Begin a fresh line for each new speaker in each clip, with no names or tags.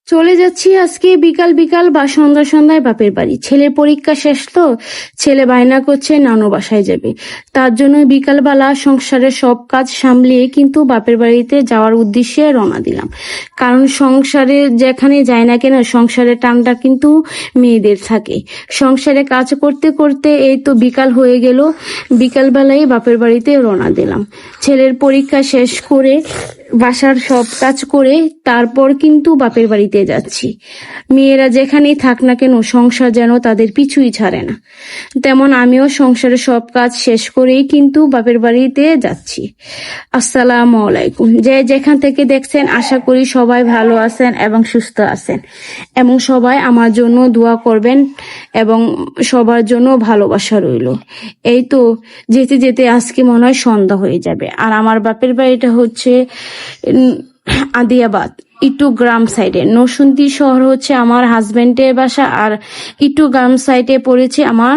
চলে যাচ্ছি আজকে বিকাল বিকাল বা সন্ধ্যা সন্ধ্যায় বাপের বাড়ি। ছেলের পরীক্ষা শেষ তো, ছেলে বায়না করছে নানু বাসায় যাবে। তার জন্য বিকালবেলা সংসারের সব কাজ সামলিয়ে কিন্তু বাপের বাড়িতে যাওয়ার উদ্দেশ্যে রওনা দিলাম। কারণ সংসারে যেখানে যায় না কেন, সংসারের টানটা কিন্তু মেয়েদের থাকে। সংসারে কাজ করতে করতে এই তো বিকাল হয়ে গেল। বিকালবেলায় বাপের বাড়িতে রওনা দিলাম। ছেলের পরীক্ষা শেষ করে বাসার সব কাজ করে তারপর কিন্তু বাপের বাড়িতে যাচ্ছি। মেয়েরা যেখানেই থাক না কেন, সংসার যেন তাদের পিছুই ছাড়ে না। তেমন আমিও সংসারের সব কাজ শেষ করেই কিন্তু বাপের বাড়িতে যাচ্ছি। আসসালামু আলাইকুম। যে যেখান থেকে দেখছেন, আশা করি সবাই ভালো আছেন এবং সুস্থ আছেন, এবং সবাই আমার জন্য দোয়া করবেন এবং সবার জন্য ভালোবাসা রইল। এই তো যেতে যেতে আজকে মনে হয় সন্ধ্যা হয়ে যাবে। আর আমার বাপের বাড়িটা হচ্ছে আদিয়াবাদ, একটু গ্রাম সাইডে। নরসিংদী শহর হচ্ছে আমার হাজবেন্ডের বাসা, আর একটু গ্রাম সাইডে পড়েছে আমার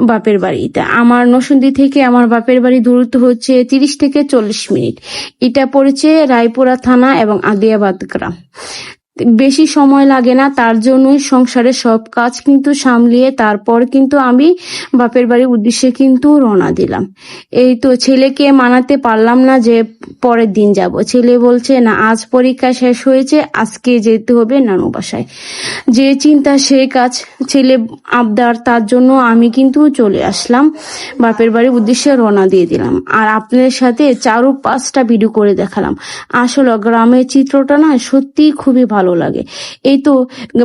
বাপের বাড়িতে। আমার নরসিংদী থেকে আমার বাপের বাড়ি দূরত্ব হচ্ছে 30 থেকে 40 মিনিট। এটা পড়েছে রায়পুরা থানা এবং আদিয়াবাদ গ্রাম। বেশি সময় লাগে না, তার জন্যই সংসারের সব কাজ কিন্তু সামলিয়ে তারপর কিন্তু আমি বাপের বাড়ির উদ্দেশ্যে কিন্তু রওনা দিলাম। এই তো ছেলেকে মানাতে পারলাম না যে পরের দিন যাব। ছেলে বলছে না, আজ পরীক্ষা শেষ হয়েছে, আজকে যেতে হবে নানু বাসায়। যে চিন্তা সেই কাজ, ছেলে আবদার, তার জন্য আমি কিন্তু চলে আসলাম বাপের বাড়ির উদ্দেশ্যে রওনা দিয়ে দিলাম। আর আপনাদের সাথে 4-5টা ভিডিও করে দেখালাম। আসলে গ্রামের চিত্রটা না সত্যি খুবই ভালো লাগে। এই তো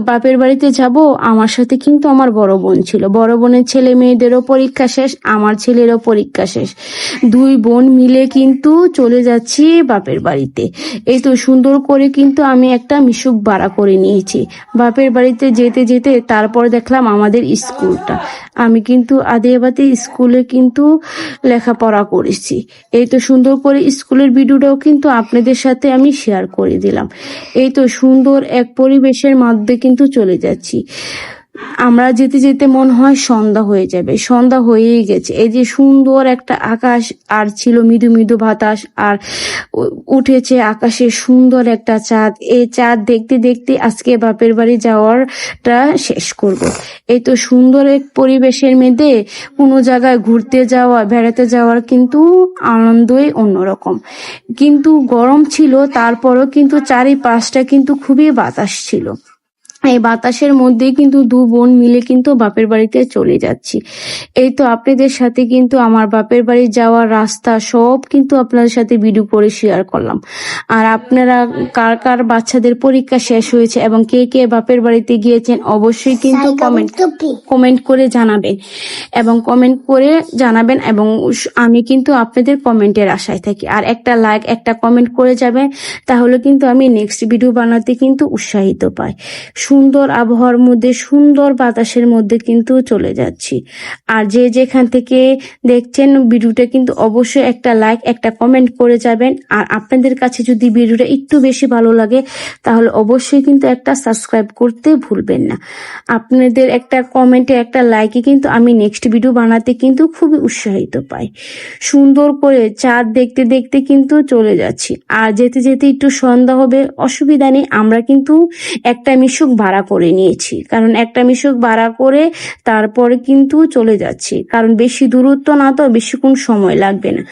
বাপের বাড়িতে যাব, আমার সাথে কিন্তু আমার বড় বোন ছিল। বড় বোনের ছেলে মেয়েদেরও পরীক্ষা শেষ, আমার ছেলেরও পরীক্ষা শেষ। 2 বোন মিলে কিন্তু চলে যাচ্ছি বাপের বাড়িতে। এই তো সুন্দর করে কিন্তু আমি একটা মিশুক ভাড়া করে নিয়েছি। বাপের বাড়িতে যেতে যেতে তারপর দেখলাম আমাদের স্কুলটা। আমি কিন্তু আদিয়াবাদে স্কুলে কিন্তু লেখাপড়া করেছি। এই তো সুন্দর করে স্কুলের ভিডিওটাও কিন্তু আপনাদের সাথে আমি শেয়ার করে দিলাম। এই তো সুন্দর এক পরিবেশের মধ্যে কিন্তু চলে যাচ্ছি। আমরা যেতে যেতে মনে হয় সন্ধ্যা হয়ে যাবে, সন্ধ্যা হয়েই গেছে। এই যে সুন্দর একটা আকাশ, আর ছিল মৃদু মৃদু বাতাস, আর উঠেছে আকাশে সুন্দর একটা চাঁদ। এই চাঁদ দেখতে দেখতে আজকে বাপের বাড়ি যাওয়ারটা শেষ করব। এই তো সুন্দর এক পরিবেশের মধ্যে কোনো জায়গায় ঘুরতে যাওয়া, বেড়াতে যাওয়ার কিন্তু আনন্দই অন্যরকম। কিন্তু গরম ছিল, তারপরও কিন্তু চারিপাশটা কিন্তু খুবই বাতাস ছিল। এই বাতাসের মধ্যেই কিন্তু 2 বোন মিলে কিন্তু বাপের বাড়িতে চলে যাচ্ছি। এই তো আপনাদের সাথে কিন্তু আমার বাপের বাড়ি যাওয়ার রাস্তা সব কিন্তু আপনাদের সাথে ভিডিও করে শেয়ার করলাম। আর আপনারা কার কার বাচ্চাদের পরীক্ষা শেষ হয়েছে এবং কে কে বাপের বাড়িতে গিয়েছেন, অবশ্যই কিন্তু কমেন্ট করে জানাবেন, এবং কমেন্ট করে জানাবেন, এবং আমি কিন্তু আপনাদের কমেন্টের আশায় থাকি। আর একটা লাইক, একটা কমেন্ট করে যাবেন, তাহলে কিন্তু আমি নেক্সট ভিডিও বানাতে কিন্তু উৎসাহিত পাই। সুন্দর আবহাওয়ার মধ্যে, সুন্দর বাতাসের মধ্যে কিন্তু চলে যাচ্ছি। আর যে যেখান থেকে দেখছেন ভিডিওটা কিন্তু অবশ্যই একটা লাইক, একটা কমেন্ট করে যাবেন। আর আপনাদের কাছে যদি ভিডিওটা একটু বেশি ভালো লাগে, তাহলে অবশ্যই কিন্তু একটা সাবস্ক্রাইব করতে ভুলবেন না। আপনাদের একটা কমেন্টে, একটা লাইকে কিন্তু আমি নেক্সট ভিডিও বানাতে কিন্তু খুবই উৎসাহিত পাই। সুন্দর করে চাঁদ দেখতে দেখতে কিন্তু চলে যাচ্ছি। আর যেতে যেতে একটু সন্ধ্যা হবে, অসুবিধা নেই। আমরা কিন্তু একটা মিশুক ভাড়া করে নিয়েছি, কারণ একটা মিশুক ভাড়া করে তারপরে কিন্তু চলে যাচ্ছি। কারণ বেশি দূরত্ব না, তো বেশিক্ষণ সময় লাগবে না।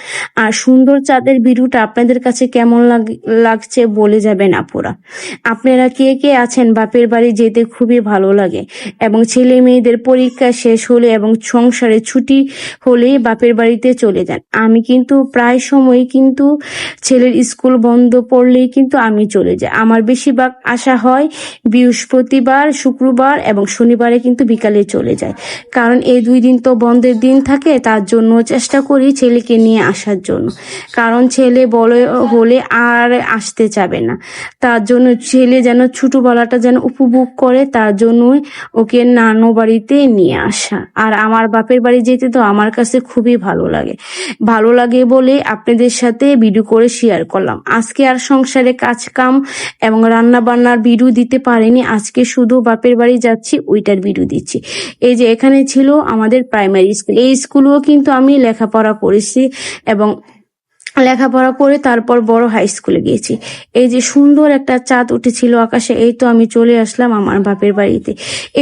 আর সুন্দর চাঁদের ভিডিওটা আপনাদের কাছে কেমন লাগছে বলে যাবেন আপুরা। আপনারা কে কে আছেন বাপের বাড়ি যেতে খুবই ভালো লাগে, এবং ছেলে মেয়েদের পরীক্ষা শেষ হলে এবং সংসারে ছুটি হলেই বাপের বাড়িতে চলে যান। আমি কিন্তু প্রায় সময় কিন্তু ছেলের স্কুল বন্ধ পড়লেই কিন্তু আমি চলে যাই। আমার বেশিরভাগ আশা হয় বৃহস্পতিবার, শুক্রবার এবং শনিবারে কিন্তু বিকালে চলে যায়। কারণ এই 2 দিন তো বন্ধের দিন থাকে, তার জন্য চেষ্টা করি ছেলেকে নিয়ে আসার জন্য। কারণ ছেলে বড় হলে আর আসতে চাবে না, তার জন্য ছেলে যেন ছোটবেলাটা যেন উপভোগ করে, তার জন্যই ওকে নানু বাড়িতে নিয়ে আসা। আর আমার বাপের বাড়ি যেতে তো আমার কাছে খুবই ভালো লাগে বলে আপনাদের সাথে ভিডিও করে শেয়ার করলাম। আজকে আর সংসারে কাজ কাম এবং রান্না বান্নার ভিডিও দিতে পারিনি, আজকে শুধু বাপের বাড়ি যাচ্ছি ওইটার ভিডিও দিচ্ছি। এই যে এখানে ছিল আমাদের প্রাইমারি স্কুল, এই স্কুলেও কিন্তু আমি লেখাপড়া করেছি, এবং লেখাপড়া করে তারপর বড় হাই স্কুলে গিয়েছি। এই যে সুন্দর একটা চাঁদ উঠেছিল আকাশে, এই তো আমি চলে আসলাম আমার বাপের বাড়িতে।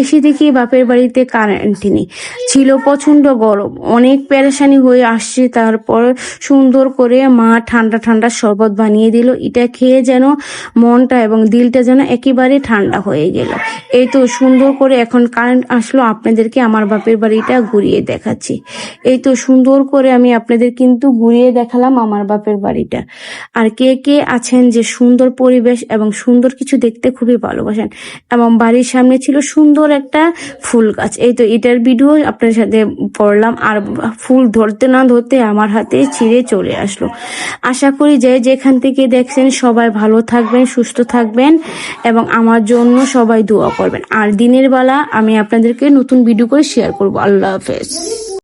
এসে দেখি বাপের বাড়িতে কারেন্ট নেই, ছিল প্রচন্ড গরম, অনেক পেরেশানি হয়ে আসছে। তারপর সুন্দর করে মা ঠান্ডা ঠান্ডা শরবত বানিয়ে দিল, এটা খেয়ে যেন মনটা এবং দিলটা যেন একেবারে ঠান্ডা হয়ে গেল। এই তো সুন্দর করে এখন কারেন্ট আসলো, আপনাদেরকে আমার বাপের বাড়িটা ঘুরিয়ে দেখাচ্ছি। এই তো সুন্দর করে আমি আপনাদের কিন্তু ঘুরিয়ে দেখালাম আমার বাপের বাড়িটা। আর কে কে আছেন যে সুন্দর পরিবেশ এবং সুন্দর কিছু দেখতে খুবই ভালোবাসেন, এবং বাড়ির সামনে ছিল সুন্দর একটা ফুল গাছ। এই তো এটার ভিডিও আপনার সাথে পড়লাম, আর ফুল ধরতে না ধরতে আমার হাতে ছিঁড়ে চলে আসলো। আশা করি যে যেখান থেকে দেখছেন সবাই ভালো থাকবেন, সুস্থ থাকবেন এবং আমার জন্য সবাই দোয়া করবেন। আর দিনের বেলা আমি আপনাদেরকে নতুন ভিডিও করে শেয়ার করবো। আল্লাহ হাফেজ।